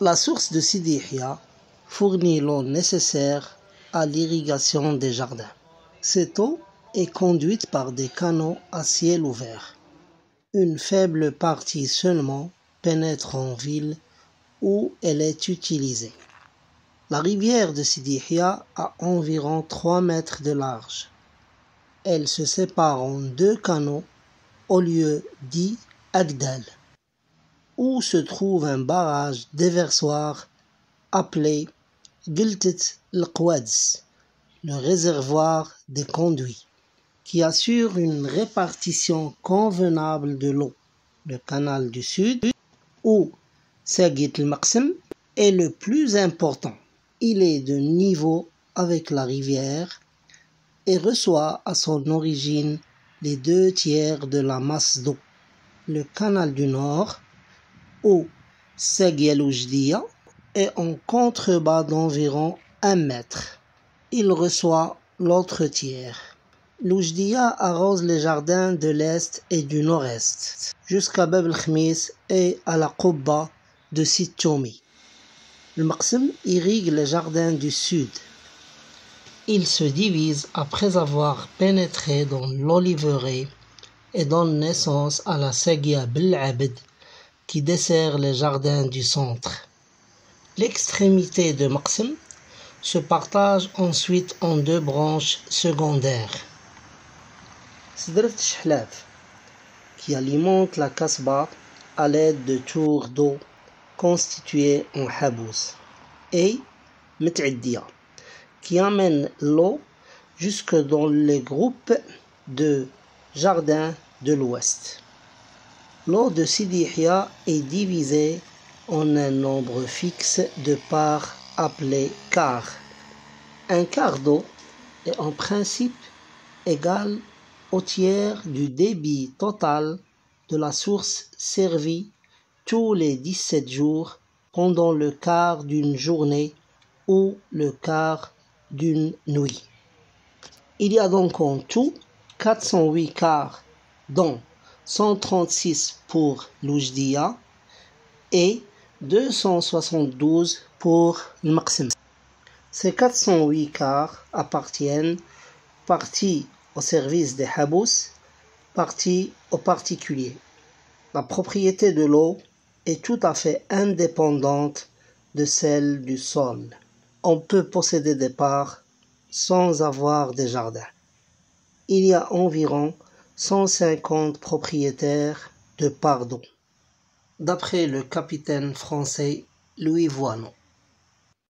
La source de Sidi Yahia fournit l'eau nécessaire à l'irrigation des jardins. Cette eau est conduite par des canaux à ciel ouvert. Une faible partie seulement pénètre en ville où elle est utilisée. La rivière de Sidi Yahia a environ 3 mètres de large. Elle se sépare en 2 canaux au lieu dit Agdal, où se trouve un barrage déversoir appelé Giltet el-Qwadz, le réservoir des conduits, qui assure une répartition convenable de l'eau. Le canal du Sud, ou Seguit el-Maqsem, est le plus important. Il est de niveau avec la rivière et reçoit à son origine les 2 tiers de la masse d'eau. Le canal du Nord, ou Segui el-Oujdia, est en contrebas d'environ 1 mètre. Il reçoit l'autre tiers. L'Oujdia arrose les jardins de l'est et du nord-est, jusqu'à Bab el-Khmis et à la Qubba de Sitoumi. Le Maqsem irrigue les jardins du sud. Il se divise après avoir pénétré dans l'oliveraie et donne naissance à la Seguia Bel Abd qui dessert les jardins du centre. L'extrémité de Maqsem se partage ensuite en 2 branches secondaires. Sidrat Chlaf, qui alimente la Kasbah à l'aide de tours d'eau constitués en habous, et Met'addia, qui amène l'eau jusque dans les groupes de jardins de l'ouest. L'eau de Sidi Yahia est divisée en un nombre fixe de parts appelées quarts. Un quart d'eau est en principe égal au tiers du débit total de la source servie tous les 17 jours pendant le quart d'une journée ou le quart d'une nuit. Il y a donc en tout 408 quarts, dont 136 pour l'Oujdia et 272 pour le Maqsem. Ces 408 quarts appartiennent partie au service des habous, partie aux particuliers. La propriété de l'eau est tout à fait indépendante de celle du sol. On peut posséder des parts sans avoir des jardins. Il y a environ 150 propriétaires de parts d'eau, d'après le capitaine français Louis Voineau.